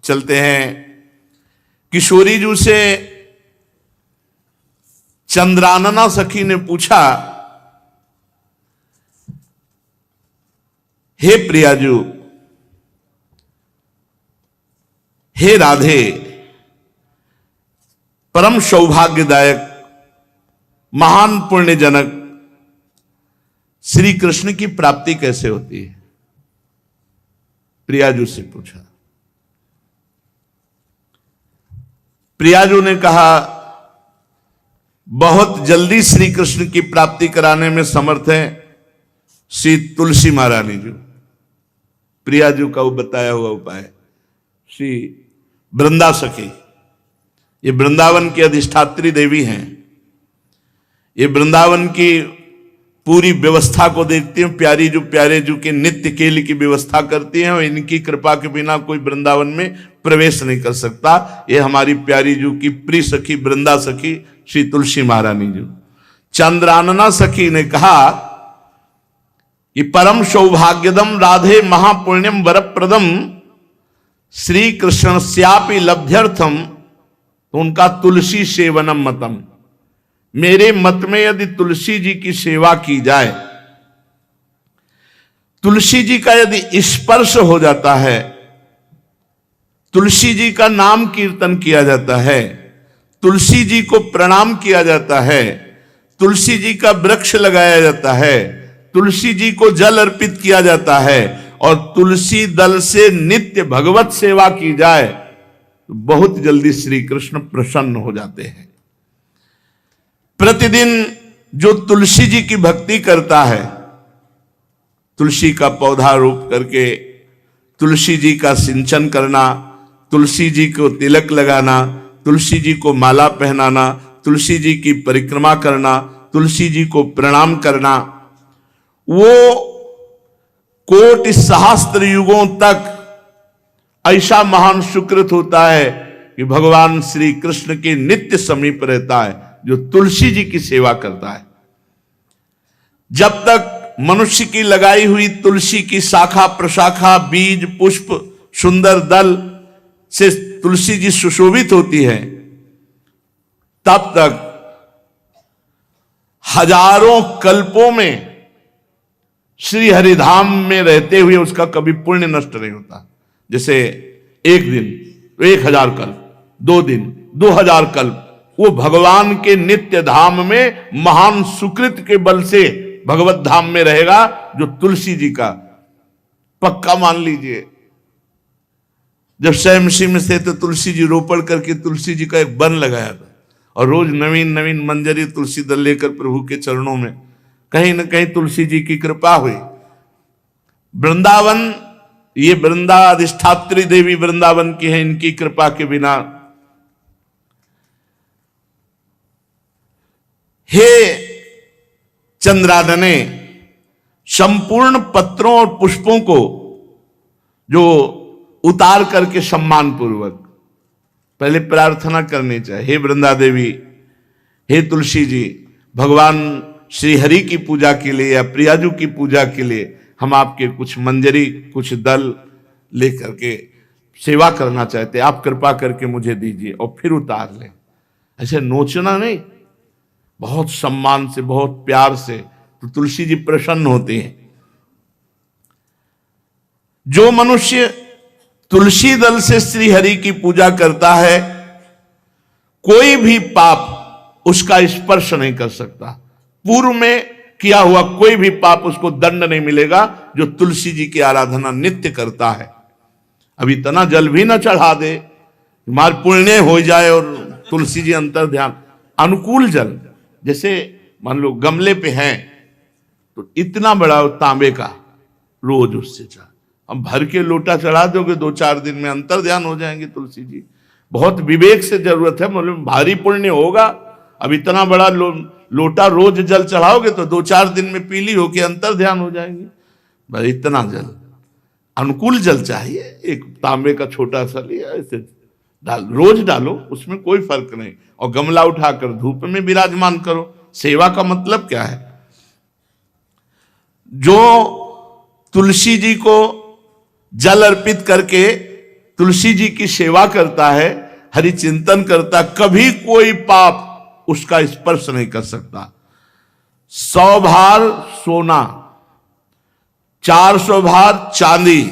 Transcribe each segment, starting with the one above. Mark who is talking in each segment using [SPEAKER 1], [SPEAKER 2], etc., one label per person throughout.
[SPEAKER 1] चलते हैं। किशोरी जी से चंद्रानना सखी ने पूछा, हे प्रियाजू, हे राधे, परम सौभाग्यदायक महान पुण्यजनक श्री कृष्ण की प्राप्ति कैसे होती है? प्रियाजू से पूछा। प्रियाजू ने कहा, बहुत जल्दी श्री कृष्ण की प्राप्ति कराने में समर्थ है श्री तुलसी महारानी जी। प्रियाजू का वो बताया हुआ उपाय श्री वृंदा सखी, ये वृंदावन की अधिष्ठात्री देवी हैं। ये वृंदावन की पूरी व्यवस्था को देखती हैं। प्यारी जो प्यारे जो के नित्य केली की व्यवस्था करती हैं और इनकी कृपा के बिना कोई वृंदावन में प्रवेश नहीं कर सकता। ये हमारी प्यारी जो की प्रिय सखी वृंदा सखी श्री तुलसी महारानी जी। चंद्रानना सखी ने कहा कि परम सौभाग्यदम राधे महापुण्यम वरप्रदम श्री कृष्ण श्यापि लभ्यर्थम, तो उनका तुलसी सेवनम मतम। मेरे मत में यदि तुलसी जी की सेवा की जाए, तुलसी जी का यदि स्पर्श हो जाता है, तुलसी जी का नाम कीर्तन किया जाता है, तुलसी जी को प्रणाम किया जाता है, तुलसी जी का वृक्ष लगाया जाता है, तुलसी जी को जल अर्पित किया जाता है और तुलसी दल से नित्य भगवत सेवा की जाए, तो बहुत जल्दी श्री कृष्ण प्रसन्न हो जाते हैं। प्रतिदिन जो तुलसी जी की भक्ति करता है, तुलसी का पौधा रोप करके तुलसी जी का सिंचन करना, तुलसी जी को तिलक लगाना, तुलसी जी को माला पहनाना, तुलसी जी की परिक्रमा करना, तुलसी जी को प्रणाम करना, वो कोटि सहस्त्र युगों तक ऐसा महान सुकृत होता है कि भगवान श्री कृष्ण के नित्य समीप रहता है जो तुलसी जी की सेवा करता है। जब तक मनुष्य की लगाई हुई तुलसी की शाखा प्रशाखा बीज पुष्प सुंदर दल से तुलसी जी सुशोभित होती है, तब तक हजारों कल्पों में श्री हरिधाम में रहते हुए उसका कभी पुण्य नष्ट नहीं होता। जैसे एक दिन 1000 कल्प, 2 दिन 2000 कल्प वो भगवान के नित्य धाम में महान सुकृत के बल से भगवत धाम में रहेगा, जो तुलसी जी का पक्का मान लीजिए। जब स्वयं में से तो तुलसी जी रोपण करके तुलसी जी का एक वन लगाया था और रोज नवीन नवीन मंजरी तुलसी दल लेकर प्रभु के चरणों में, कहीं न कहीं तुलसी जी की कृपा हुई। वृंदावन, ये वृंदा अधिष्ठात्री देवी वृंदावन की है, इनकी कृपा के बिना। हे चंद्रानने, संपूर्ण पत्रों और पुष्पों को जो उतार करके सम्मान पूर्वक पहले प्रार्थना करनी चाहिए। हे वृंदा देवी, हे तुलसी जी, भगवान श्री हरि की पूजा के लिए या प्रियाजू की पूजा के लिए हम आपके कुछ मंजरी कुछ दल लेकर के सेवा करना चाहते, आप कृपा करके मुझे दीजिए, और फिर उतार लें। ऐसे नोचना नहीं, बहुत सम्मान से बहुत प्यार से, तो तुलसी जी प्रसन्न होते हैं। जो मनुष्य तुलसी दल से श्री हरि की पूजा करता है, कोई भी पाप उसका स्पर्श नहीं कर सकता। पूर्व में किया हुआ कोई भी पाप उसको दंड नहीं मिलेगा, जो तुलसी जी की आराधना नित्य करता है। अब इतना जल भी ना चढ़ा दे, मार पुण्य हो जाए और तुलसी जी अंतर ध्यान। अनुकूल जल, जैसे मान लो गमले पे हैं तो इतना बड़ा तांबे का रोज उससे चढ़ा, अब भर के लोटा चढ़ा दोगे 2-4 दिन में अंतर ध्यान हो जाएंगे तुलसी जी। बहुत विवेक से जरूरत है, मतलब भारी पुण्य होगा। अब इतना बड़ा लोटा रोज जल चढ़ाओगे तो 2-4 दिन में पीली होके अंतर ध्यान हो जाएंगे। भाई इतना जल, अनुकूल जल चाहिए। एक तांबे का छोटा सा लिया, ऐसे रोज डालो, उसमें कोई फर्क नहीं, और गमला उठाकर धूप में विराजमान करो। सेवा का मतलब क्या है? जो तुलसी जी को जल अर्पित करके तुलसी जी की सेवा करता है, हरि चिंतन करता, कभी कोई पाप उसका स्पर्श नहीं कर सकता। 100 भार सोना, 400 भार चांदी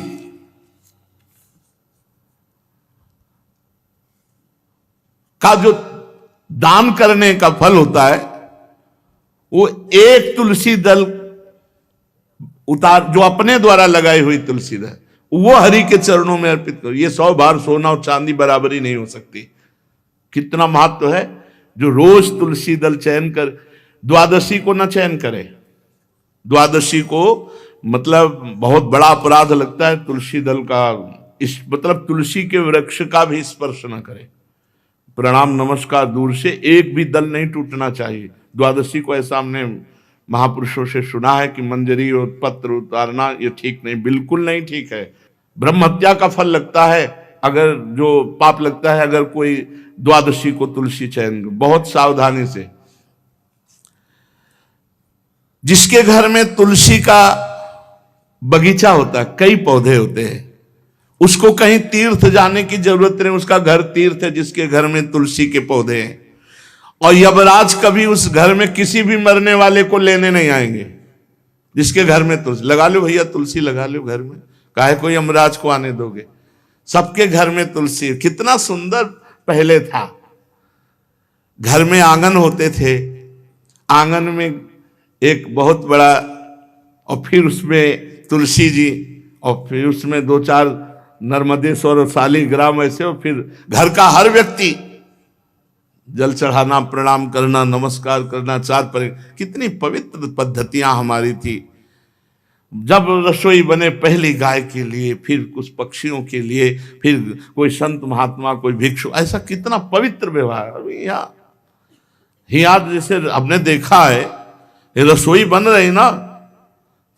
[SPEAKER 1] का जो दान करने का फल होता है, वो एक तुलसी दल उतार, जो अपने द्वारा लगाई हुई तुलसी दल, वो हरि के चरणों में अर्पित करो। ये 100 भार सोना और चांदी बराबरी नहीं हो सकती। कितना महत्व है। जो रोज तुलसी दल चयन कर, द्वादशी को ना चयन करे, द्वादशी को मतलब बहुत बड़ा अपराध लगता है तुलसी दल का, इस मतलब तुलसी के वृक्ष का भी स्पर्श ना करे। प्रणाम नमस्कार दूर से, एक भी दल नहीं टूटना चाहिए। द्वादशी को ऐसा हमने महापुरुषों से सुना है कि मंजरी और पत्र उतारना ये ठीक नहीं, बिल्कुल नहीं ठीक है। ब्रह्म हत्या का फल लगता है, अगर जो पाप लगता है अगर कोई द्वादशी को तुलसी चयन, बहुत सावधानी से। जिसके घर में तुलसी का बगीचा होता है, कई पौधे होते हैं, उसको कहीं तीर्थ जाने की जरूरत नहीं, उसका घर तीर्थ है जिसके घर में तुलसी के पौधे हैं। और यमराज कभी उस घर में किसी भी मरने वाले को लेने नहीं आएंगे जिसके घर में तुलसी। लगा लो भैया तुलसी लगा लो घर में, काहे को यमराज को आने दोगे। सबके घर में तुलसी, कितना सुंदर पहले था। घर में आंगन होते थे, आंगन में एक बहुत बड़ा, और फिर उसमें तुलसी जी, और फिर उसमें 2-4 नर्मदेश्वर और शालिग्राम ऐसे, और फिर घर का हर व्यक्ति जल चढ़ाना, प्रणाम करना, नमस्कार करना, 4 पर। कितनी पवित्र पद्धतियां हमारी थी। जब रसोई बने पहली गाय के लिए, फिर कुछ पक्षियों के लिए, फिर कोई संत महात्मा, कोई भिक्षु, ऐसा कितना पवित्र व्यवहार। अभी यहाँ जैसे हमने देखा है, ये रसोई बन रही ना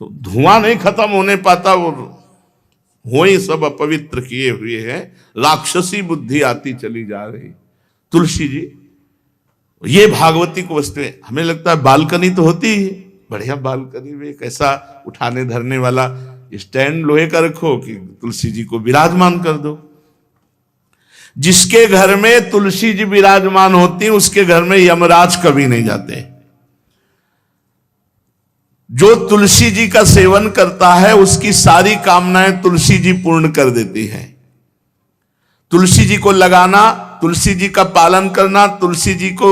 [SPEAKER 1] तो धुआं नहीं खत्म होने पाता, वो ही सब अपवित्र किए हुए हैं, राक्षसी बुद्धि आती चली जा रही। तुलसी जी, ये भागवती को वस्तु है। हमें लगता है बालकनी तो होती ही, बढ़िया बालकनी में एक ऐसा उठाने धरने वाला स्टैंड लोहे का रखो कि तुलसी जी को विराजमान कर दो। जिसके घर में तुलसी जी विराजमान होती, उसके घर में यमराज कभी नहीं जाते। जो तुलसी जी का सेवन करता है उसकी सारी कामनाएं तुलसी जी पूर्ण कर देती हैं। तुलसी जी को लगाना, तुलसी जी का पालन करना, तुलसी जी को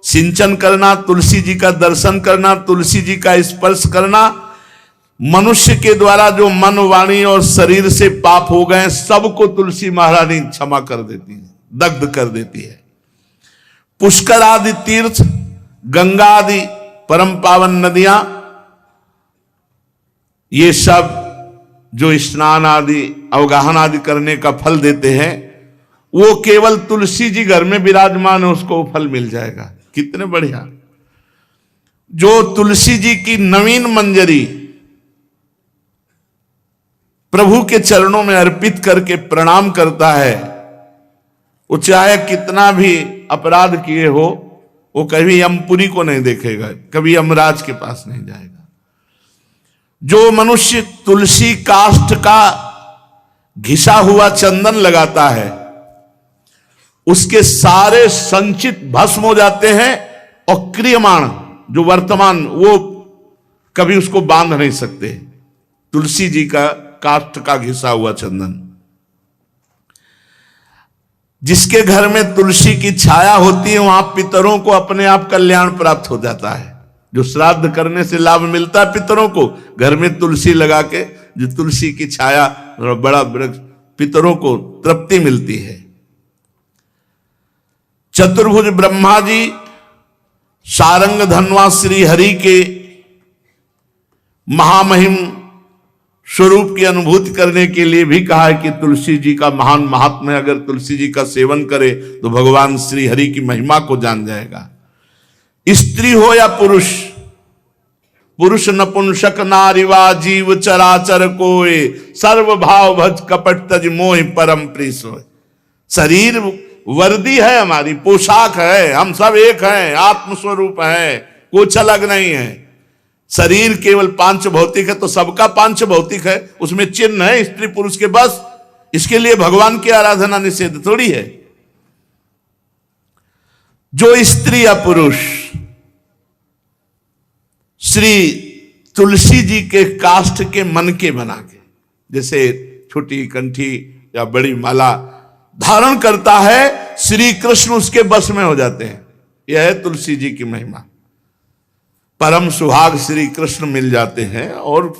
[SPEAKER 1] सिंचन करना, तुलसी जी का दर्शन करना, तुलसी जी का स्पर्श करना, मनुष्य के द्वारा जो मन, वाणी और शरीर से पाप हो गए सबको तुलसी महारानी क्षमा कर देती है, दग्ध कर देती है। पुष्कर आदि तीर्थ, गंगा आदि परम पावन नदियां, ये सब जो स्नान आदि, अवगाहन आदि करने का फल देते हैं, वो केवल तुलसी जी घर में विराजमान है उसको वो फल मिल जाएगा। कितने बढ़िया। जो तुलसी जी की नवीन मंजरी प्रभु के चरणों में अर्पित करके प्रणाम करता है, वो चाहे कितना भी अपराध किए हो, वो कभी यमपुरी को नहीं देखेगा, कभी यमराज के पास नहीं जाएगा। जो मनुष्य तुलसी काष्ठ का घिसा हुआ चंदन लगाता है, उसके सारे संचित भस्म हो जाते हैं, और क्रियमाण जो वर्तमान, वो कभी उसको बांध नहीं सकते। तुलसी जी का काष्ठ का घिसा हुआ चंदन। जिसके घर में तुलसी की छाया होती है, वहां पितरों को अपने आप कल्याण प्राप्त हो जाता है। जो श्राद्ध करने से लाभ मिलता है पितरों को, घर में तुलसी लगा के, जो तुलसी की छाया, बड़ा वृक्ष, पितरों को तृप्ति मिलती है। चतुर्भुज ब्रह्मा जी सारंग धनवा श्री हरि के महामहिम स्वरूप की अनुभूति करने के लिए भी कहा है कि तुलसी जी का महान महात्म्य है। अगर तुलसी जी का सेवन करे तो भगवान श्री हरि की महिमा को जान जाएगा। स्त्री हो या पुरुष, पुरुष नपुंसक नारीवा जीव चराचर कोय, सर्व भाव भज कपट तज मोहि परम प्रिय सोय। शरीर वर्दी है, हमारी पोशाक है, हम सब एक हैं, आत्मस्वरूप है, कुछ अलग नहीं है। शरीर केवल पांच भौतिक है तो सबका पांच भौतिक है, उसमें चिन्ह है स्त्री पुरुष के, बस इसके लिए भगवान की आराधना निषेध थोड़ी है। जो स्त्री या पुरुष श्री तुलसी जी के काष्ठ के मन के बना के, जैसे छोटी कंठी या बड़ी माला धारण करता है, श्री कृष्ण उसके बस में हो जाते हैं। यह है तुलसी जी की महिमा। परम सुहाग श्री कृष्ण मिल जाते हैं, और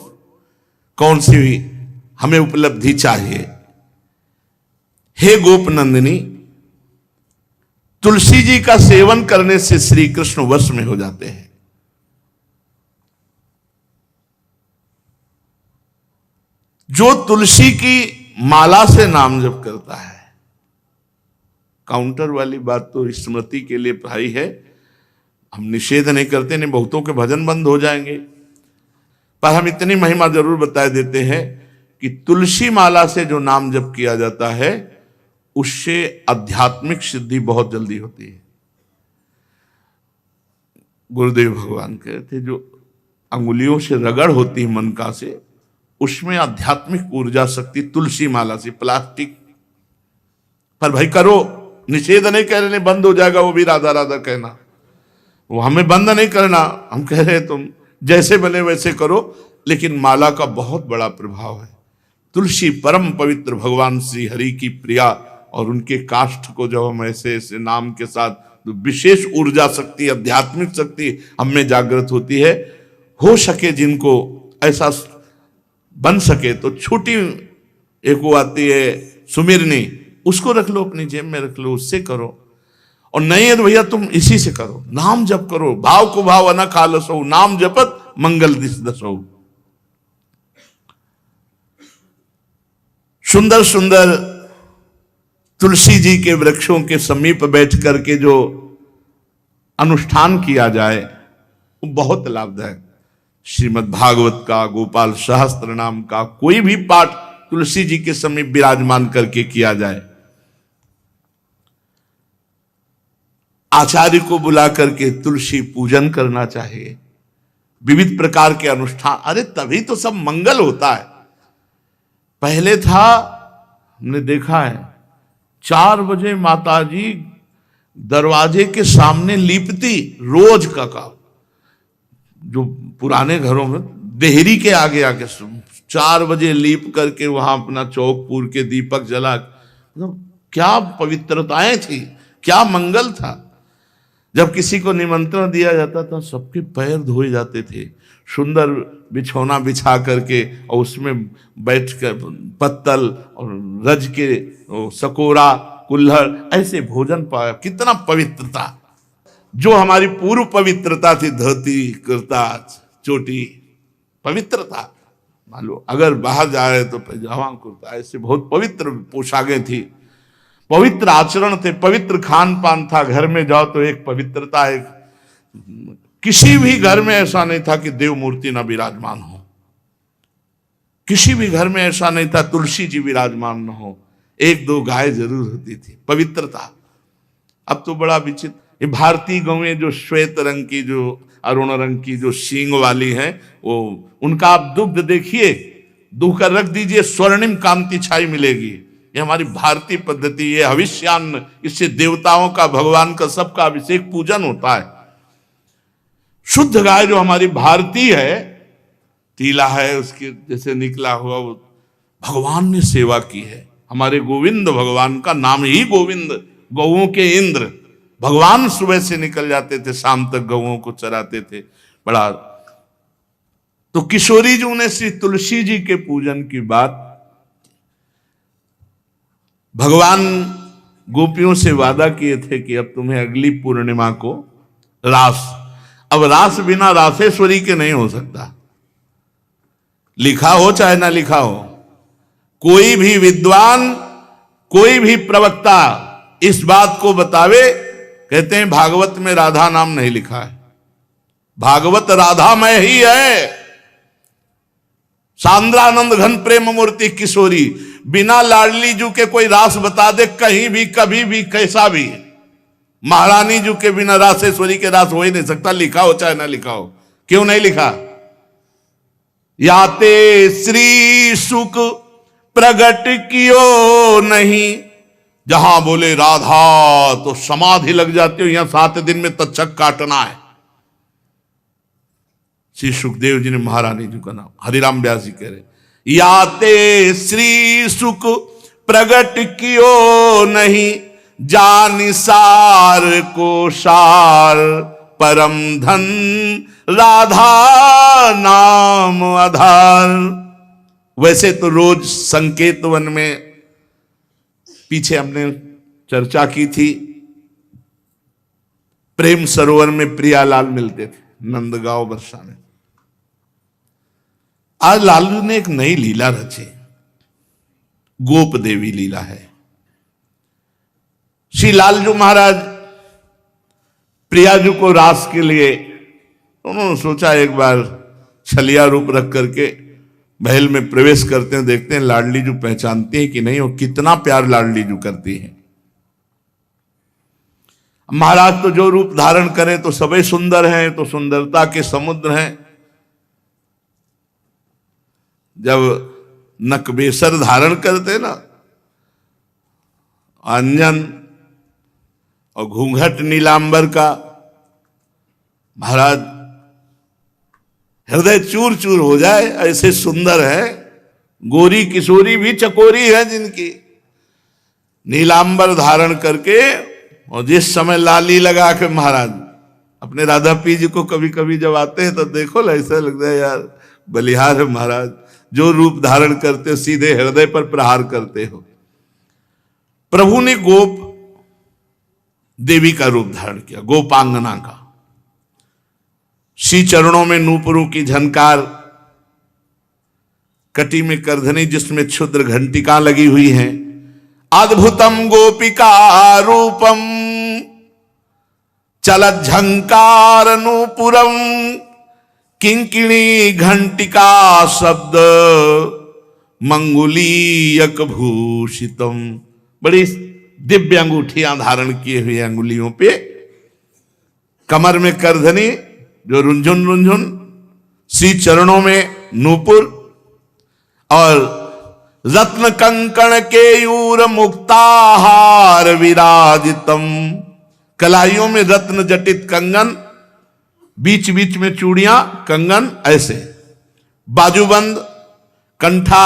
[SPEAKER 1] कौन सी भी हमें उपलब्धि चाहिए। हे गोपनंदिनी, तुलसी जी का सेवन करने से श्री कृष्ण वश में हो जाते हैं। जो तुलसी की माला से नाम जप करता है, काउंटर वाली बात तो स्मृति के लिए भाई है, हम निषेध नहीं करते, नहीं बहुतों के भजन बंद हो जाएंगे, पर हम इतनी महिमा जरूर बता देते हैं कि तुलसी माला से जो नाम जप किया जाता है उससे आध्यात्मिक सिद्धि बहुत जल्दी होती है। गुरुदेव भगवान कहते जो अंगुलियों से रगड़ होती है मन का से, उसमें आध्यात्मिक ऊर्जा शक्ति तुलसी माला से। प्लास्टिक पर भाई करो, निषेध नहीं कह रहे, बंद हो जाएगा वो भी राधा राधा कहना, वो हमें बंद नहीं करना। हम कह रहे तुम जैसे बने वैसे करो, लेकिन माला का बहुत बड़ा प्रभाव है। तुलसी परम पवित्र भगवान श्री हरि की प्रिया, और उनके काष्ठ को जब हम ऐसे ऐसे नाम के साथ, तो विशेष ऊर्जा शक्ति, आध्यात्मिक शक्ति हम में जागृत होती है। हो सके जिनको ऐसा बन सके तो छोटी एक वो आती है सुमिरनी, उसको रख लो, अपनी जेब में रख लो, उससे करो। और नहीं है तो भैया तुम इसी से करो, नाम जप करो। भाव को भाव न खालसो, नाम जपत मंगल दिस दसो। सुंदर सुंदर तुलसी जी के वृक्षों के समीप बैठ करके जो अनुष्ठान किया जाए वो बहुत लाभदायक। श्रीमद् भागवत का, गोपाल सहस्त्र नाम का कोई भी पाठ तुलसी जी के समीप विराजमान करके किया जाए। आचार्य को बुला करके तुलसी पूजन करना चाहिए। विविध प्रकार के अनुष्ठान, अरे तभी तो सब मंगल होता है। पहले था, हमने देखा है, 4 बजे माताजी दरवाजे के सामने लीपती, रोज का काम। जो पुराने घरों में देहरी के आगे आके 4 बजे लीप करके वहां अपना चौक पूर के दीपक जला, मतलब क्या पवित्रताएं थी, क्या मंगल था। जब किसी को निमंत्रण दिया जाता था सबके पैर धोए जाते थे, सुंदर बिछौना बिछा करके, और उसमें बैठ कर पत्तल और रज के सकोरा कुल्हड़ ऐसे भोजन पाया। कितना पवित्रता, जो हमारी पूर्व पवित्रता थी, धोती कुर्ता चोटी, पवित्रता। मान लो अगर बाहर जा रहे तो पैजामा कुर्ता, ऐसे बहुत पवित्र पोशाकें थी, पवित्र आचरण थे, पवित्र खान पान था। घर में जाओ तो एक पवित्रता, एक किसी भी घर में ऐसा नहीं था कि देव मूर्ति ना विराजमान हो, किसी भी घर में ऐसा नहीं था तुलसी जी विराजमान न हो। 1-2 गाय जरूर होती थी, पवित्रता। अब तो बड़ा विचित्र, ये भारतीय गौएं जो श्वेत रंग की, जो अरुण रंग की, जो सींग वाली हैं, वो उनका आप दुग्ध देखिए, दूह कर रख दीजिए, स्वर्णिम कांति छाई मिलेगी। ये हमारी भारतीय पद्धति, ये हविष्यान्न, इससे देवताओं का, भगवान का, सबका अभिषेक पूजन होता है। शुद्ध गाय जो हमारी भारतीय है, तीला है उसके जैसे निकला हुआ, वो भगवान ने सेवा की है। हमारे गोविंद भगवान का नाम ही गोविंद, गौओं के इंद्र। भगवान सुबह से निकल जाते थे, शाम तक गौओं को चराते थे। बड़ा तो किशोरी जी ने श्री तुलसी जी के पूजन की बात, भगवान गोपियों से वादा किए थे कि अब तुम्हें अगली पूर्णिमा को रास, अब रास बिना रासेश्वरी के नहीं हो सकता। लिखा हो चाहे ना लिखा हो, कोई भी विद्वान, कोई भी प्रवक्ता इस बात को बतावे, कहते हैं भागवत में राधा नाम नहीं लिखा है, भागवत राधामय ही है। सांद्रानंद घन प्रेम मूर्ति किशोरी, बिना लाडली जू के कोई रास बता दे कहीं भी, कभी भी, कैसा भी। महारानी जू के बिना रासेश्वरी के रास हो ही नहीं सकता, लिखा हो चाहे ना लिखा हो। क्यों नहीं लिखा? याते श्री सुख प्रगट कियो नहीं। जहां बोले राधा तो समाधि लग जाती हो, यहां 7 दिन में तक्षक काटना है। श्री सुखदेव जी ने महारानी जी का नाम, हरिराम व्यास जी कह रहे, याते श्री सुख प्रगट कियो नहीं, जान सार को सार परम धन राधा नाम आधार। वैसे तो रोज संकेत वन में पीछे हमने चर्चा की थी, प्रेम सरोवर में प्रियालाल मिलते थे नंदगांव बरसा में। आज लालू ने एक नई लीला रची, गोप देवी लीला है। श्री लालजू महाराज प्रियाजू को रास के लिए उन्होंने सोचा एक बार छलिया रूप रख करके महल में प्रवेश करते हैं, देखते हैं लाडली जू पहचानती है कि नहीं, और कितना प्यार लाडली जू करती है। महाराज तो जो रूप धारण करें तो सभी सुंदर हैं, तो सुंदरता के समुद्र हैं। जब नकबेसर धारण करते ना, अंजन और घूंघट नीलांबर का, महाराज हृदय चूर चूर हो जाए, ऐसे सुंदर है। गोरी किशोरी भी चकोरी है जिनकी, नीलांबर धारण करके, और जिस समय लाली लगा के महाराज अपने राधा पी जी को कभी कभी जब आते हैं तो देखो ऐसा लगता है यार बलिहार है महाराज, जो रूप धारण करते हो सीधे हृदय पर प्रहार करते हो। प्रभु ने गोप देवी का रूप धारण किया, गोपांगना का। श्री चरणों में नूपुरों की झनकार, कटी में करधनी जिसमें क्षुद्र घंटिका लगी हुई हैं। अद्भुतम गोपिका रूपम चलत झंकार नूपुरम, किंकिणी घंटिका शब्द मंगुलीयक भूषितम। बड़ी दिव्य अंगूठियां धारण किए हुए अंगुलियों पे, कमर में करधनी जो रुंझुन रुंझुन, श्री चरणों में नूपुर, और रत्न कंकण केयूर मुक्ताहार विराजितम। कलाइयों में रत्न जटित कंगन, बीच बीच में चूड़ियां कंगन ऐसे, बाजूबंद, कंठा,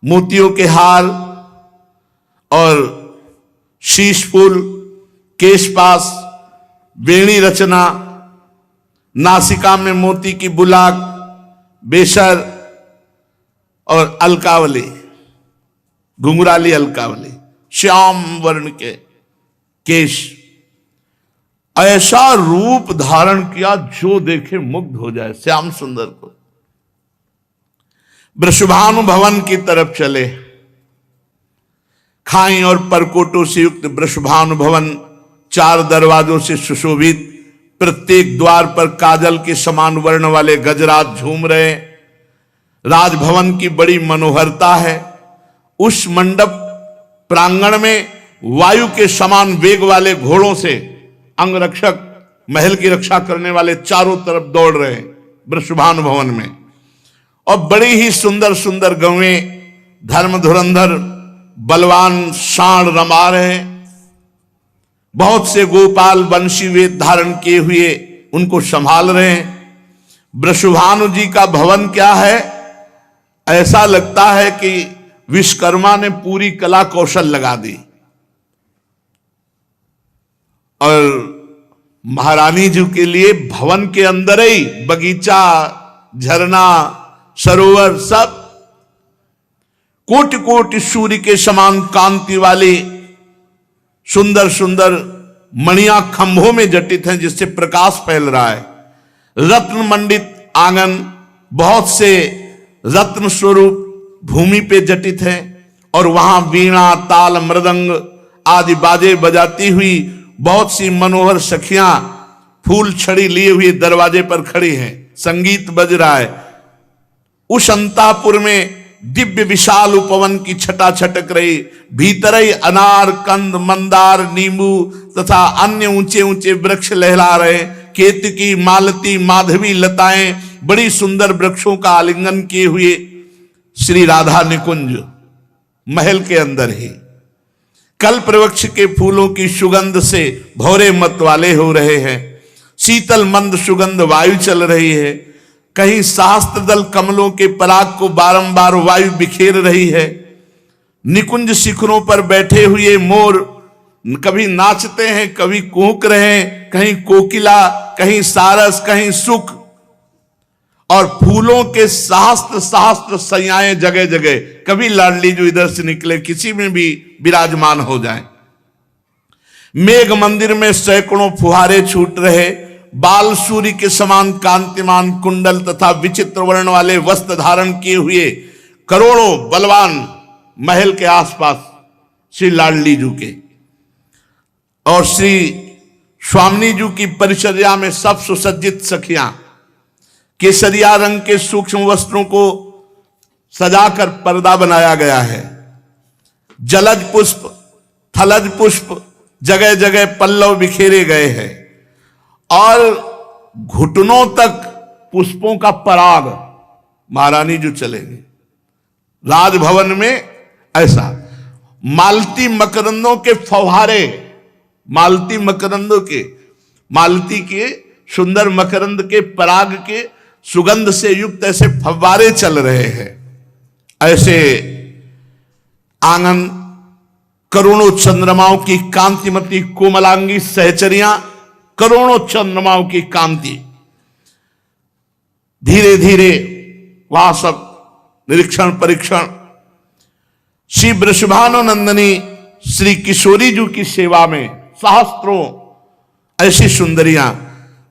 [SPEAKER 1] मोतियों के हार और शीश फूल, केशपास, वेणी रचना, नासिका में मोती की बुलाक, बेशर और अलकावली, घुंघराली अलकावली, श्याम वर्ण के केश। ऐसा रूप धारण किया जो देखे मुग्ध हो जाए श्याम सुंदर को। वृषभानु भवन की तरफ चले। खाई और परकोटों से युक्त वृषभानु भवन 4 दरवाजों से सुशोभित, प्रत्येक द्वार पर काजल के समान वर्ण वाले गजराज झूम रहे। राजभवन की बड़ी मनोहरता है। उस मंडप प्रांगण में वायु के समान वेग वाले घोड़ों से अंगरक्षक महल की रक्षा करने वाले चारों तरफ दौड़ रहे हैं वृषभानु भवन में। और बड़ी ही सुंदर सुंदर गौएं, धर्म धुरंधर बलवान सांड रमा रहे हैं। बहुत से गोपाल बंशी वेद धारण किए हुए उनको संभाल रहे हैं। वृषभानु जी का भवन क्या है, ऐसा लगता है कि विश्वकर्मा ने पूरी कला कौशल लगा दी। और महारानी जी के लिए भवन के अंदर ही बगीचा, झरना, सरोवर, सब कोटि कोटि सूर्य के समान कांति वाली सुंदर सुंदर मणियां खंभों में जटित हैं, जिससे प्रकाश फैल रहा है। रत्न मंडित आंगन, बहुत से रत्न स्वरूप भूमि पे जटित हैं, और वहां वीणा, ताल, मृदंग आदि बाजे बजाती हुई बहुत सी मनोहर सखियां फूल छड़ी लिए हुए दरवाजे पर खड़ी हैं, संगीत बज रहा है। उस अंतापुर में दिव्य विशाल उपवन की छटा छटक रही। भीतर ही अनार, कंद, मंदार, नींबू तथा अन्य ऊंचे ऊंचे वृक्ष लहरा रहे। केतकी, मालती, माधवी लताएं बड़ी सुंदर वृक्षों का आलिंगन किए हुए श्री राधा निकुंज महल के अंदर ही। कल्प वृक्ष के फूलों की सुगंध से भौरे मत वाले हो रहे हैं। शीतल मंद सुगंध वायु चल रही है। कहीं सहस्त्र दल कमलों के पराग को बारंबार वायु बिखेर रही है। निकुंज शिखरों पर बैठे हुए मोर कभी नाचते हैं, कभी कूक रहे हैं, कहीं कोकिला, कहीं सारस, कहीं सुख, और फूलों के सहस्त्र सहस्त्र सैयाएं जगह जगह। कभी लाडली जो इधर से निकले किसी में भी विराजमान हो जाए। मेघ मंदिर में सैकड़ों फुहारे छूट रहे। बाल सूर्य के समान कांतिमान कुंडल तथा विचित्र वर्ण वाले वस्त्र धारण किए हुए करोड़ों बलवान महल के आसपास श्री लाडली जी के और श्री स्वामिनी जी की परिचर्या में सब सुसज्जित सखियां केसरिया रंग के सूक्ष्म वस्त्रों को सजाकर पर्दा बनाया गया है। जलज पुष्प, थलज पुष्प, जगह जगह पल्लव बिखेरे गए हैं और घुटनों तक पुष्पों का पराग महारानी जो चलेंगे राजभवन में। ऐसा मालती मकरंदों के फव्वारे, मालती मकरंदों के, मालती के सुंदर मकरंद के पराग के सुगंध से युक्त ऐसे फव्वारे चल रहे हैं। ऐसे आंगन करोड़ों चंद्रमाओं की कांतिमती कोमलांगी सहचरियां, करोड़ों चंद्रमाओं की कांति। धीरे धीरे वहां सब निरीक्षण परीक्षण। श्री वृषभानुनंदिनी श्री किशोरी जी की सेवा में सहस्त्रों ऐसी सुंदरियां,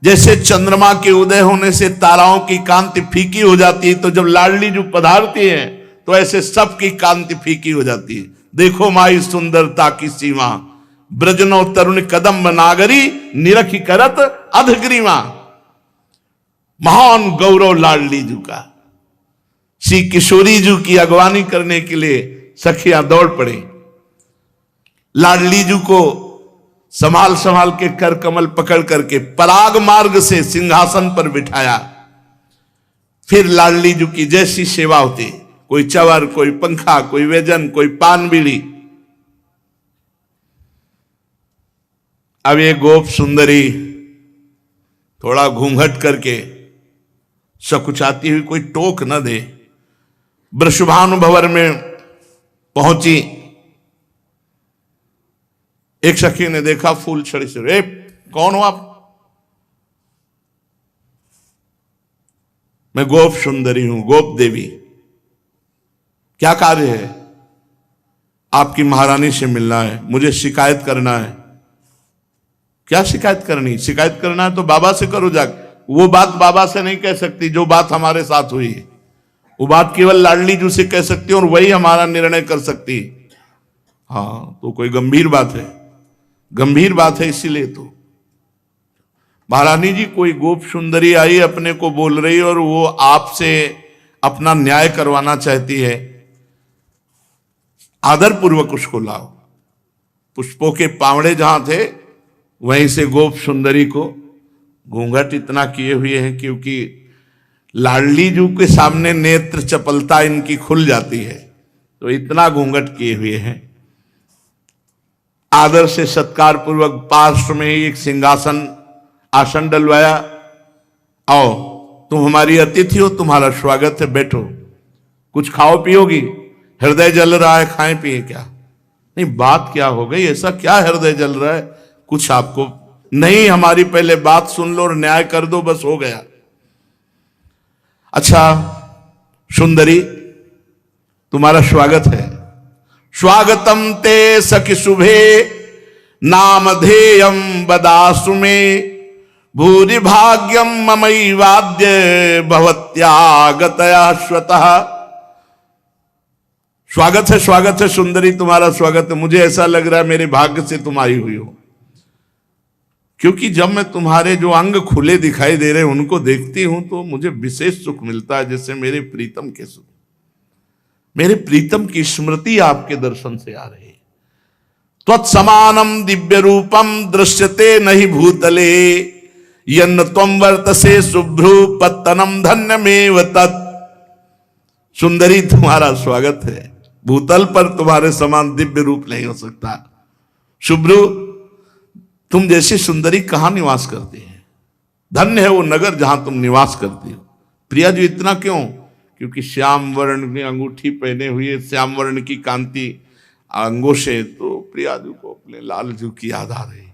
[SPEAKER 1] जैसे चंद्रमा के उदय होने से ताराओं की कांति फीकी हो जाती है, तो जब लाडली जी पधारती है तो ऐसे सबकी कांति फीकी हो जाती है। देखो माई सुंदरता की सीमा, ब्रजनो तरुण कदम्ब नागरी, निरखी करत अधग्रीवा। महान गौरव लाडली जी का। श्री किशोरी जी की अगवानी करने के लिए सखियां दौड़ पड़ी। लाडली जी को संभाल संभाल के कर कमल पकड़ करके पराग मार्ग से सिंहासन पर बिठाया। फिर लाडली जी की जैसी सेवा होती, कोई चवर, कोई पंखा, कोई व्यजन, कोई पान बीड़ी। अब ये गोप सुंदरी थोड़ा घूंघट करके सकुचाती हुई कोई टोक न दे, वृषभानुभवर में पहुंची। एक सखी ने देखा फूल छड़ी से, रे कौन हो आप? मैं गोप सुंदरी हूं, गोप देवी। क्या कार्य है? आपकी महारानी से मिलना है, मुझे शिकायत करना है। क्या शिकायत करनी? शिकायत करना है तो बाबा से करो जाके। वो बात बाबा से नहीं कह सकती जो बात हमारे साथ हुई है। वो बात केवल लाडली जी से कह सकती है और वही हमारा निर्णय कर सकती है। हाँ, तो कोई गंभीर बात है, गंभीर बात है। इसीलिए तो महारानी जी, कोई गोप सुंदरी आई अपने को बोल रही और वो आपसे अपना न्याय करवाना चाहती है। आदर पूर्वक उसको लाओ। पुष्पों के पावड़े जहां थे वहीं से गोप सुंदरी को घूंघट इतना किए हुए हैं, क्योंकि लाडली जी के सामने नेत्र चपलता इनकी खुल जाती है, तो इतना घूंघट किए हुए हैं। आदर से सत्कार पूर्वक पार्श्व में ही एक सिंहासन आसन डलवाया। आओ, तुम हमारी अतिथि हो, तुम्हारा स्वागत है, बैठो। कुछ खाओ पियोगी? हृदय जल रहा है, खाएं पिए क्या? नहीं, बात क्या हो गई? ऐसा क्या हृदय जल रहा है? कुछ आपको नहीं, हमारी पहले बात सुन लो और न्याय कर दो, बस हो गया। अच्छा सुंदरी, तुम्हारा स्वागत है। स्वागतम ते सखि शुभे नामधेयम बदासु में, भूरि भाग्यम ममई वाद्य भवत्यागतया स्वतः। स्वागत है सुंदरी, तुम्हारा स्वागत है। मुझे ऐसा लग रहा है मेरे भाग्य से तुम आई हुई हो, क्योंकि जब मैं तुम्हारे जो अंग खुले दिखाई दे रहे हैं उनको देखती हूं तो मुझे विशेष सुख मिलता है, जैसे मेरे प्रीतम के सुख, मेरे प्रीतम की स्मृति आपके दर्शन से आ रही है। त्वत्समानम दिव्य रूपम दृश्यते नहीं भूतले, यन्न त्वं वर्तसे शुभ्रू पत्तनम धन्यमेव तत्। सुंदरी, तुम्हारा स्वागत है। भूतल पर तुम्हारे समान दिव्य रूप नहीं हो सकता। शुभ्रू, तुम जैसी सुंदरी कहां निवास करती है? धन्य है वो नगर जहां तुम निवास करती हो। प्रिया जी इतना क्यों? क्योंकि श्याम वर्ण की अंगूठी पहने हुए, श्याम वर्ण की कांति अंगों से तो प्रिया जी को अपने लाल जी की याद आ रही,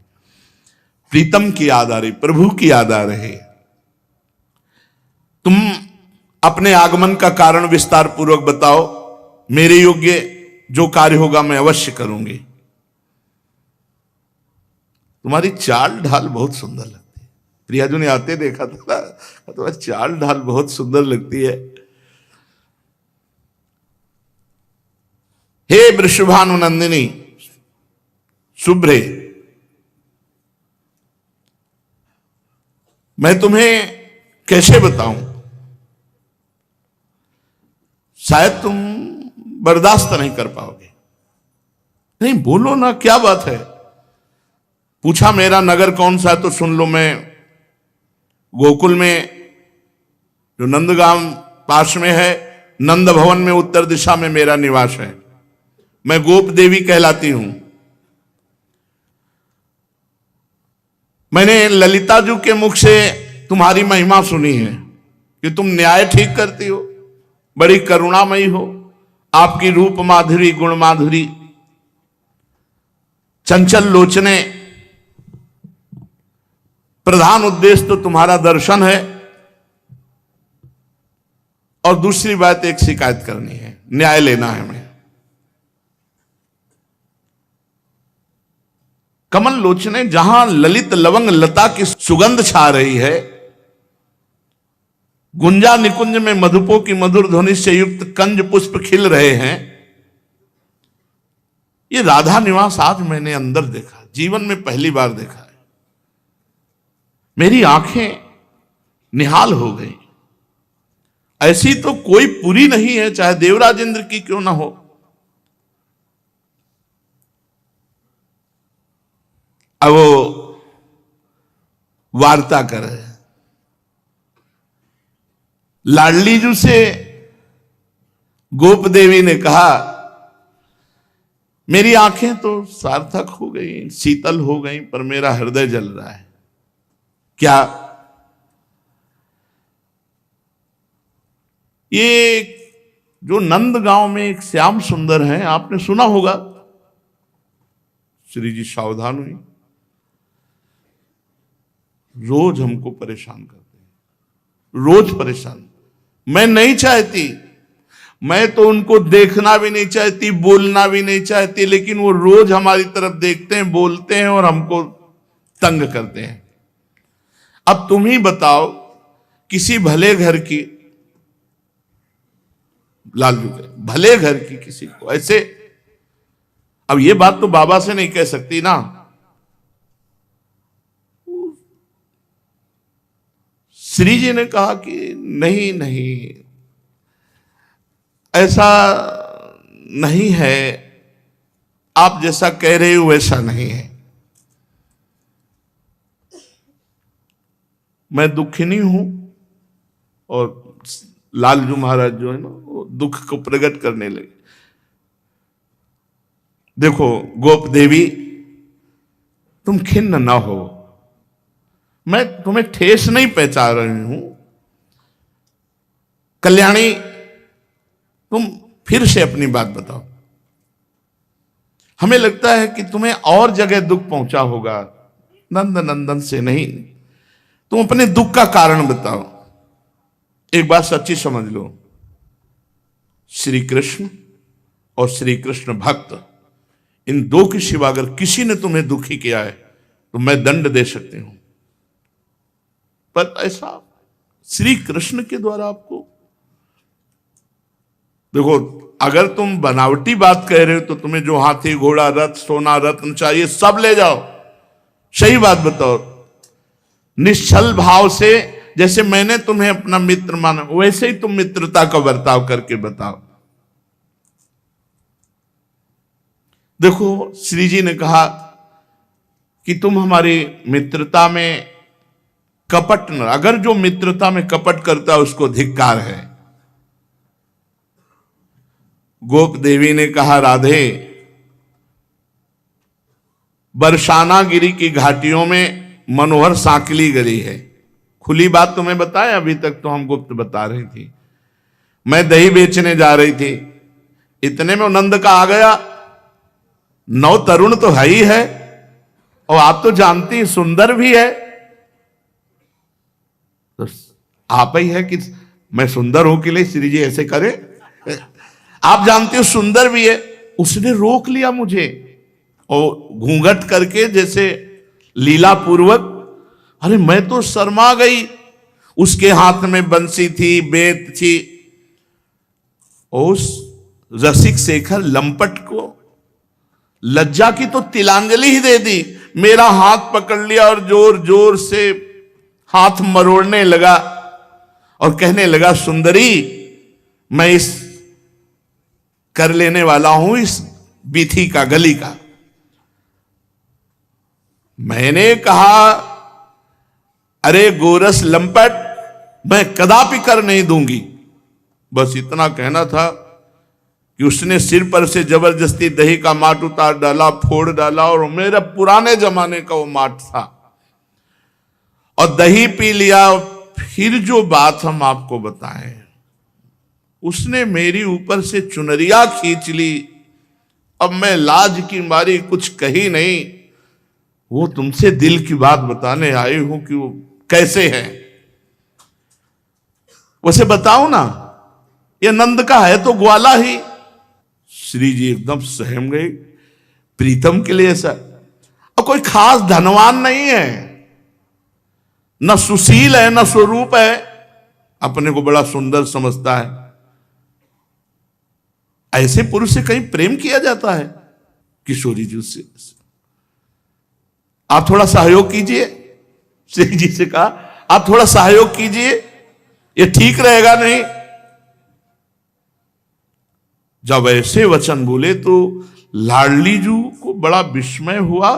[SPEAKER 1] प्रीतम की याद आ रही, प्रभु की याद आ रही। तुम अपने आगमन का कारण विस्तार पूर्वक बताओ, मेरे योग्य जो कार्य होगा मैं अवश्य करूंगी। तुम्हारी चाल ढाल बहुत सुंदर लगती है। प्रियाजू ने आते देखा था, तुम्हारी चाल ढाल बहुत सुंदर लगती है। हे वृषभानुनंदिनी शुभ्रे, मैं तुम्हें कैसे बताऊं? शायद तुम बर्दाश्त नहीं कर पाओगे। नहीं बोलो ना, क्या बात है? पूछा मेरा नगर कौन सा है तो सुन लो। मैं गोकुल में जो नंदगांव पास में है, नंद भवन में उत्तर दिशा में मेरा निवास है। मैं गोप देवी कहलाती हूं। मैंने ललिता जी के मुख से तुम्हारी महिमा सुनी है कि तुम न्याय ठीक करती हो, बड़ी करुणामयी हो। आपकी रूप माधुरी, गुण माधुरी, चंचल लोचने, प्रधान उद्देश्य तो तुम्हारा दर्शन है। और दूसरी बात, एक शिकायत करनी है, न्याय लेना है हमें। कमल लोचने, जहां ललित लवंग लता की सुगंध छा रही है, गुंजा निकुंज में मधुपो की मधुर ध्वनि से युक्त कंज पुष्प खिल रहे हैं, ये राधा निवास आज मैंने अंदर देखा, जीवन में पहली बार देखा है। मेरी आंखें निहाल हो गई। ऐसी तो कोई पुरी नहीं है, चाहे देवराज इंद्र की क्यों ना हो। अब वो वार्ता करे, लाडली जी से गोप देवी ने कहा, मेरी आंखें तो सार्थक हो गई, शीतल हो गई, पर मेरा हृदय जल रहा है। क्या? ये जो नंद गांव में एक श्याम सुंदर है, आपने सुना होगा। श्री जी सावधान हुई, रोज हमको परेशान करते हैं, रोज परेशान। मैं नहीं चाहती, मैं तो उनको देखना भी नहीं चाहती, बोलना भी नहीं चाहती, लेकिन वो रोज हमारी तरफ देखते हैं, बोलते हैं और हमको तंग करते हैं। अब तुम ही बताओ, किसी भले घर की, लालजू के भले घर की किसी को ऐसे, अब ये बात तो बाबा से नहीं कह सकती ना। श्री जी ने कहा कि नहीं नहीं, ऐसा नहीं है, आप जैसा कह रहे हो वैसा नहीं है। मैं दुखिनी हूं और लालजू महाराज जो है ना, वो दुख को प्रकट करने लगे। देखो गोप देवी, तुम खिन्न ना हो, मैं तुम्हें ठेस नहीं पहुंचा रही हूं। कल्याणी, तुम फिर से अपनी बात बताओ। हमें लगता है कि तुम्हें और जगह दुख पहुंचा होगा, नंद नंदन से नहीं। तुम अपने दुख का कारण बताओ। एक बात सच्ची समझ लो, श्री कृष्ण और श्री कृष्ण भक्त, इन दो के सिवा अगर किसी ने तुम्हें दुखी किया है तो मैं दंड दे सकती हूं, पर ऐसा श्री कृष्ण के द्वारा आपको। देखो, अगर तुम बनावटी बात कह रहे हो तो तुम्हें जो हाथी घोड़ा रथ सोना रत्न चाहिए सब ले जाओ। सही बात बताओ, निश्चल भाव से, जैसे मैंने तुम्हें अपना मित्र माना, वैसे ही तुम मित्रता का बर्ताव करके बताओ। देखो, श्री जी ने कहा कि तुम हमारी मित्रता में कपट न, अगर जो मित्रता में कपट करता है उसको धिक्कार है। गोप देवी ने कहा, राधे, बरसाना गिरी की घाटियों में मनोहर सांकली गली है। खुली बात तुम्हें बताया, अभी तक तो हम गुप्त बता रही थी। मैं दही बेचने जा रही थी, इतने में नंद का आ गया। नौ तरुण तो है ही है, और आप तो जानती सुंदर भी है। तो आप ही है कि मैं सुंदर हूं के लिए श्री जी ऐसे करे? आप जानते हो सुंदर भी है। उसने रोक लिया मुझे और घूंघट करके जैसे लीला पूर्वक। अरे मैं तो शर्मा गई। उसके हाथ में बंसी थी, बेत थी। उस रसिक शेखर लंपट को लज्जा की तो तिलांजलि ही दे दी। मेरा हाथ पकड़ लिया और जोर जोर से हाथ मरोड़ने लगा और कहने लगा, सुंदरी, मैं इस कर लेने वाला हूं इस बीथी का, गली का। मैंने कहा, अरे गोरस लंपट, मैं कदापि कर नहीं दूंगी। बस इतना कहना था कि उसने सिर पर से जबरदस्ती दही का माट उतार डाला, फोड़ डाला, और मेरा पुराने जमाने का वो माट था, और दही पी लिया। फिर जो बात हम आपको बताएं, उसने मेरी ऊपर से चुनरिया खींच ली। अब मैं लाज की मारी कुछ कही नहीं। वो तुमसे दिल की बात बताने आई हूं कि वो कैसे है, उसे बताओ ना। ये नंद का है तो ग्वाला ही। श्री जी एकदम सहम गए। प्रीतम के लिए ऐसा, और कोई खास धनवान नहीं है, न सुशील है, न स्वरूप है, अपने को बड़ा सुंदर समझता है। ऐसे पुरुष से कहीं प्रेम किया जाता है? किशोरी जी से आप थोड़ा सहयोग कीजिए। श्री जी से कहा, आप थोड़ा सहयोग कीजिए, ये ठीक रहेगा नहीं। जब ऐसे वचन बोले तो लाडली जी को बड़ा विस्मय हुआ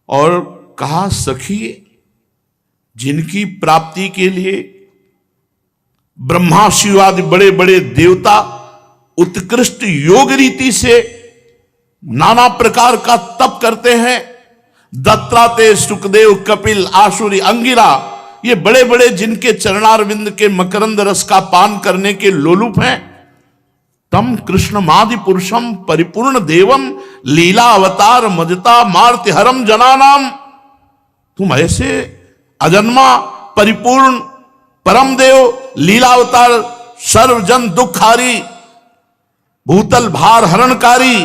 [SPEAKER 1] और कहा, सखी, जिनकी प्राप्ति के लिए ब्रह्मा शिव आदि बड़े बड़े देवता उत्कृष्ट योग रीति से नाना प्रकार का तप करते हैं, दत्तात्रेय, सुखदेव, कपिल, आसुरी, अंगिरा, ये बड़े बड़े जिनके चरणारविंद के मकरंद रस का पान करने के लोलुप हैं, तम कृष्णमादि पुरुषम परिपूर्ण देवम लीला अवतार मजता मार्ति हरम जनानाम। तुम ऐसे अजन्मा परिपूर्ण परम देव, लीला अवतार, सर्वजन दुखारी, भूतल भार हरणकारी,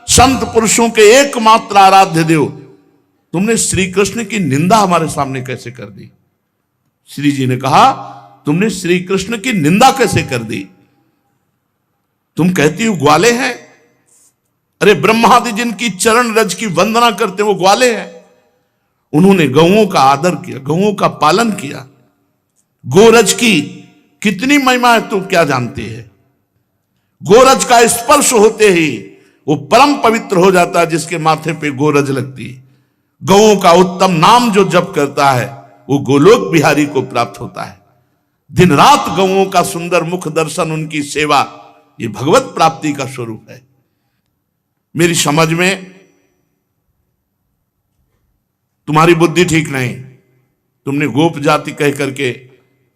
[SPEAKER 1] संत पुरुषों के एकमात्र आराध्य देव, तुमने श्री कृष्ण की निंदा हमारे सामने कैसे कर दी? श्री जी ने कहा, तुमने श्री कृष्ण की निंदा कैसे कर दी? तुम कहती हो ग्वाले हैं। अरे ब्रह्मादि जिनकी चरण रज की वंदना करते वो ग्वाले हैं। उन्होंने गौओं का आदर किया, गौओं का पालन किया। गोरज की कितनी महिमा है तुम क्या जानते हैं? गोरज का स्पर्श होते ही वो परम पवित्र हो जाता है, जिसके माथे पे गोरज लगती है। गौओं का उत्तम नाम जो जप करता है वो गोलोक बिहारी को प्राप्त होता है। दिन रात गौओं का सुंदर मुख दर्शन, उनकी सेवा, ये भगवत प्राप्ति का स्वरूप है। मेरी समझ में तुम्हारी बुद्धि ठीक नहीं। तुमने गोप जाति कह करके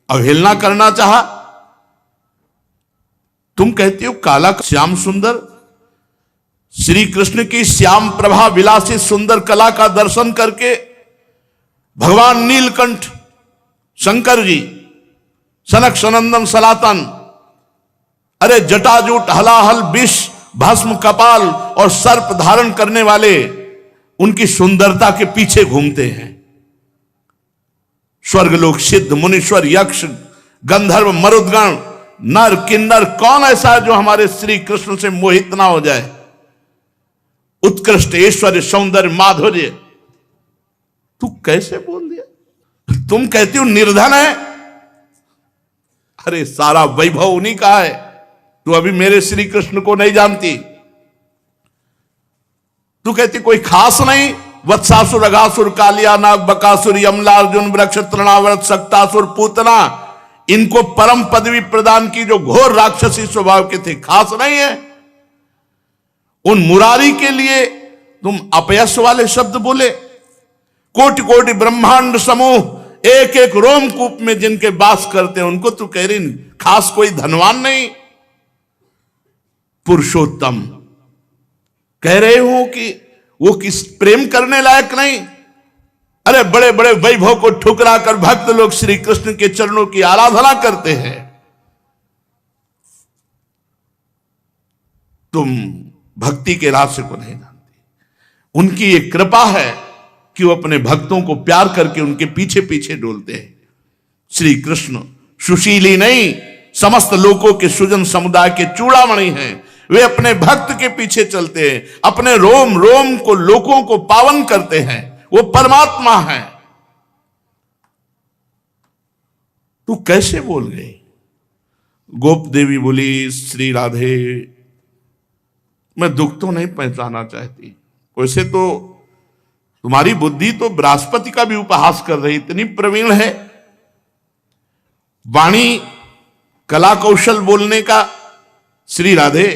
[SPEAKER 1] अवहेलना करना चाहा। तुम कहते हो काला श्याम सुंदर, श्री कृष्ण की श्याम प्रभा विलासी सुंदर कला का दर्शन करके भगवान नीलकंठ शंकर जी, सनक सनंदन सनातन, अरे जटाजूट हलाहल विष भस्म कपाल और सर्प धारण करने वाले उनकी सुंदरता के पीछे घूमते हैं। स्वर्गलोक सिद्ध मुनीश्वर यक्ष गंधर्व मरुदगण नर किन्नर, कौन ऐसा है जो हमारे श्री कृष्ण से मोहित ना हो जाए? उत्कृष्ट ऐश्वर्य सौंदर्य माधुर्य, तू कैसे बोल दिया? तुम कहती हो निर्धन है। अरे सारा वैभव उन्हीं का है। तू अभी मेरे श्री कृष्ण को नहीं जानती। तू कहती कोई खास नहीं। वत्सासुर, अगासुर, कालिया नाग, बकासुर, यमला, अर्जुन, वृक्ष, तृणावर्त, सक्तासुर, पूतना, इनको परम पदवी प्रदान की जो घोर राक्षसी स्वभाव के थे, खास नहीं है। उन मुरारी के लिए तुम अपयश वाले शब्द बोले। कोटि कोटि ब्रह्मांड समूह एक एक रोमकूप में जिनके वास करते हैं, उनको तो कह रही खास कोई धनवान नहीं, पुरुषोत्तम कह रहे हो कि वो किस प्रेम करने लायक नहीं। अरे बड़े बड़े वैभव को ठुकरा कर भक्त लोग श्री कृष्ण के चरणों की आराधना करते हैं, तुम भक्ति के रास्ते को नहीं जानते। उनकी एक कृपा है कि वो अपने भक्तों को प्यार करके उनके पीछे पीछे डोलते हैं। श्री कृष्ण सुशीली नहीं, समस्त लोगों के सुजन समुदाय के चूड़ामणि हैं। वे अपने भक्त के पीछे चलते हैं, अपने रोम रोम को लोगों को पावन करते हैं। वो परमात्मा है। तू कैसे बोल गई? गोप देवी बोली, श्री राधे मैं दुख तो नहीं पहचाना चाहती, वैसे तो तुम्हारी बुद्धि तो बृहस्पति का भी उपहास कर रही, इतनी प्रवीण है, वाणी कला कौशल बोलने का। श्री राधे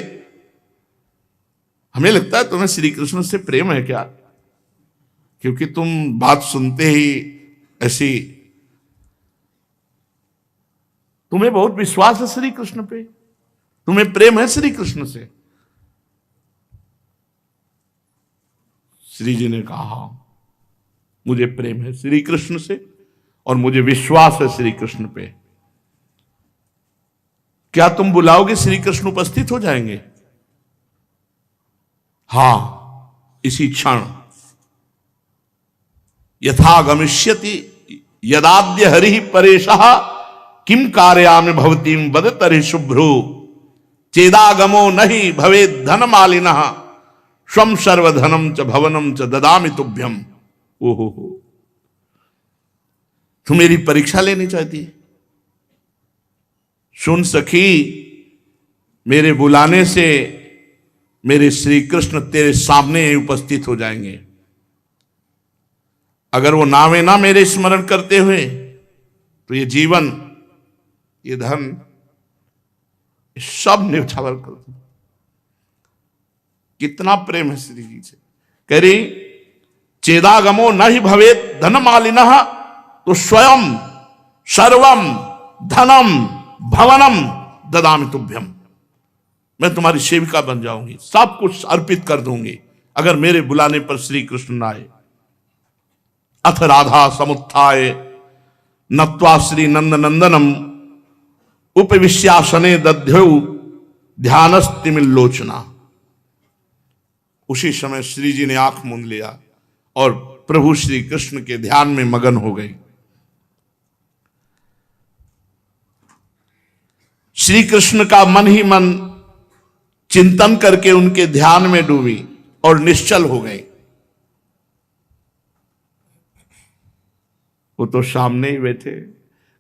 [SPEAKER 1] हमें लगता है तुम्हें श्री कृष्ण से प्रेम है क्या? क्योंकि तुम बात सुनते ही ऐसी, तुम्हें बहुत विश्वास है श्री कृष्ण पे, तुम्हें प्रेम है श्री कृष्ण से। श्री जी ने कहा मुझे प्रेम है श्री कृष्ण से और मुझे विश्वास है श्री कृष्ण पे। क्या तुम बुलाओगे श्री कृष्ण उपस्थित हो जाएंगे? हां, इसी क्षण। यथा गमिष्यति यदाद्य हरि परेशः किम कार्यामि भवतीम वदतरि शुभ्रो चेदागमो नहीं भवे धन मालिनः स्वम सर्वधनम च भवनम च ददामि तुभ्यम। ओहो, तू मेरी परीक्षा लेनी चाहती? सुन सखी, मेरे बुलाने से मेरे श्री कृष्ण तेरे सामने ही उपस्थित हो जाएंगे। अगर वो नावे ना मेरे स्मरण करते हुए तो ये जीवन, ये धन, सब न्यौछावर कर दूं। कितना प्रेम है श्री जी से। कह रही चेदागमो न ही भवेत धन मालिनः, तो स्वयं सर्वम धनम भवनम ददामि तुभ्यम। मैं तुम्हारी सेविका बन जाऊंगी, सब कुछ अर्पित कर दूंगी अगर मेरे बुलाने पर श्री कृष्ण न आए। अथ राधा समुत्थाय नत्वा श्री नंद नंदनम उपविश्यासने दध्यौ ध्यानस्तिमिल्लोचना। उसी समय श्री जी ने आंख मूंद लिया और प्रभु श्री कृष्ण के ध्यान में मगन हो गए। श्री कृष्ण का मन ही मन चिंतन करके उनके ध्यान में डूबी और निश्चल हो गई। वो तो सामने ही बैठे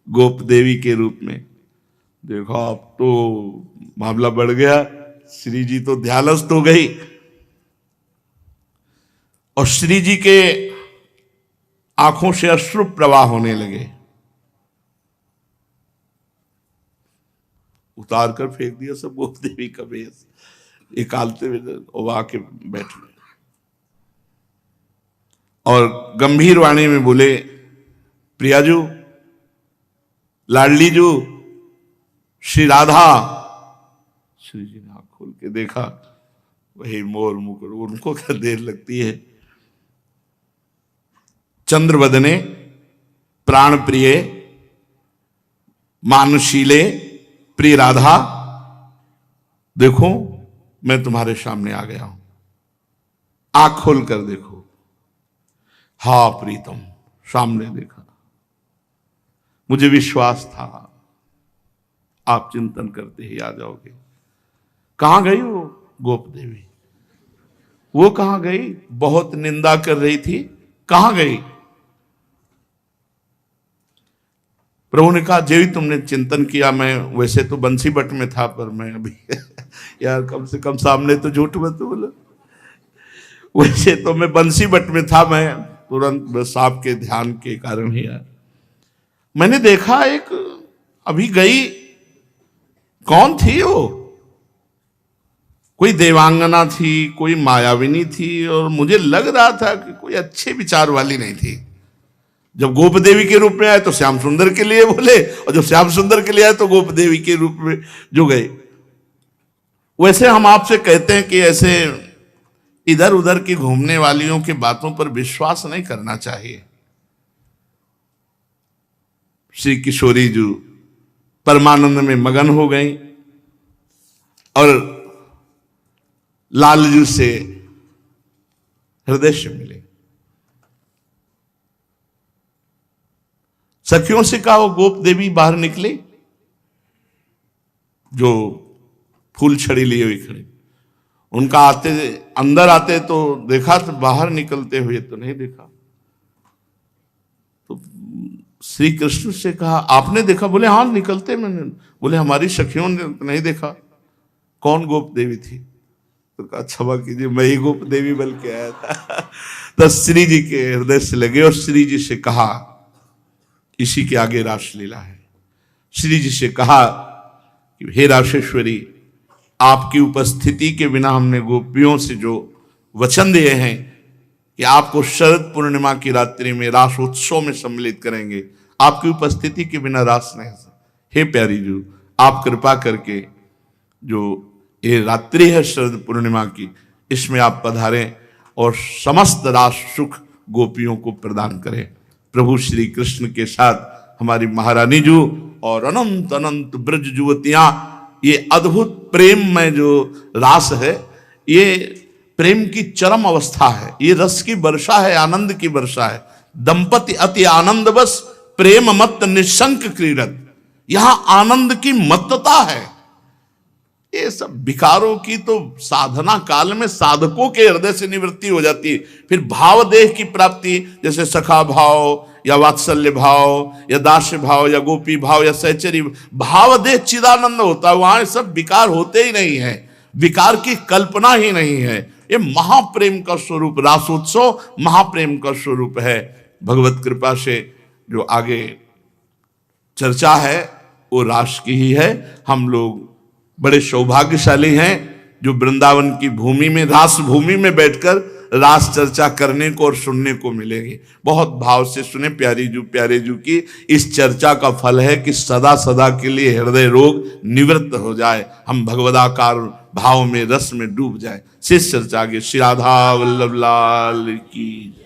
[SPEAKER 1] गोप देवी के रूप में। देखो अब तो मामला बढ़ गया, श्री जी तो ध्यानस्थ हो गई और श्री जी के आंखों से अश्रु प्रवाह होने लगे। उतार कर फेंक दिया सब गोप देवी का वेश, निकालते हुए वो आके बैठ गए और गंभीर वाणी में बोले, प्रियाजू, लाडलीजू, श्री राधा। श्री जी ने आंख खोल के देखा, वही मोर मुकुट, उनको क्या देर लगती है। चंद्रवदने, प्राण प्रिय, मानशीले, प्रिय राधा, देखो मैं तुम्हारे सामने आ गया हूं, आंख खोल कर देखो। हा प्रीतम, सामने देखा, मुझे विश्वास था आप चिंतन करते ही आ जाओगे। कहां गई वो गोप देवी? वो कहां गई? बहुत निंदा कर रही थी, कहां गई? प्रभु ने कहा, जेवी तुमने चिंतन किया, मैं वैसे तो बंसी बट में था, पर मैं अभी यार कम से कम सामने तो झूठ मत बोलो। वैसे तो मैं बंसी बट में था, मैं तुरंत बस आपके ध्यान के कारण ही आया। मैंने देखा एक अभी गई, कौन थी वो? कोई देवांगना थी, कोई मायाविनी थी, और मुझे लग रहा था कि कोई अच्छे विचार वाली नहीं थी। जब गोप देवी के रूप में आए तो श्याम सुंदर के लिए बोले, और जब श्याम सुंदर के लिए आए तो गोप देवी के रूप में जो गए। वैसे हम आपसे कहते हैं कि ऐसे इधर उधर की घूमने वालियों की बातों पर विश्वास नहीं करना चाहिए। श्री किशोरी जी परमानंद में मगन हो गई और लालजू से हृदय से मिले। सखियों से कहा, वो गोप देवी बाहर निकली जो फूल छड़ी लिए हुई खड़ी। उनका आते अंदर आते तो देखा, तो बाहर निकलते हुए तो नहीं देखा। तो श्री कृष्ण से कहा, आपने देखा? बोले हाँ, निकलते मैंने। बोले हमारी सखियों ने नहीं देखा। कौन गोप देवी थी? तो कहा, क्षमा कीजिए, मैं ही गोप देवी बन के आया था। तो श्री जी के हृदय से लगे और श्री जी से कहा, इसी के आगे रासलीला है। श्री जी से कहा कि हे रासेश्वरी, आपकी उपस्थिति के बिना हमने गोपियों से जो वचन दिए हैं कि आपको शरद पूर्णिमा की रात्रि में रास उत्सव में सम्मिलित करेंगे, आपकी उपस्थिति के बिना रास नहीं। हे प्यारी जी, आप कृपा करके जो ये रात्रि है शरद पूर्णिमा की, इसमें आप पधारें और समस्त रास सुख गोपियों को प्रदान करें। प्रभु श्री कृष्ण के साथ हमारी महारानी जी और अनंत अनंत ब्रज युवतियां, ये अद्भुत प्रेम में जो रास है, ये प्रेम की चरम अवस्था है। ये रस की वर्षा है, आनंद की वर्षा है। दंपति अति आनंद बस प्रेम मत निशंक क्रीडत। यहां आनंद की मत्तता है। ये सब विकारों की तो साधना काल में साधकों के हृदय से निवृत्ति हो जाती है। फिर भाव देह की प्राप्ति, जैसे सखा भाव या वात्सल्य भाव या दास्य भाव या गोपी भाव या सहचरी भाव देह चिदानंद होता है। वहां सब विकार होते ही नहीं है, विकार की कल्पना ही नहीं है। ये महाप्रेम का स्वरूप, रासोत्सव महाप्रेम का स्वरूप है। भगवत कृपा से जो आगे चर्चा है वो रास की ही है। हम लोग बड़े सौभाग्यशाली हैं जो वृंदावन की भूमि में, रास भूमि में बैठकर रास चर्चा करने को और सुनने को मिलेगी। बहुत भाव से सुने प्यारे जू की इस चर्चा का फल है कि सदा सदा के लिए हृदय रोग निवृत्त हो जाए, हम भगवदाकार भाव में, रस में डूब जाए। शेष चर्चा के श्री राधा वल्लभ लाल की।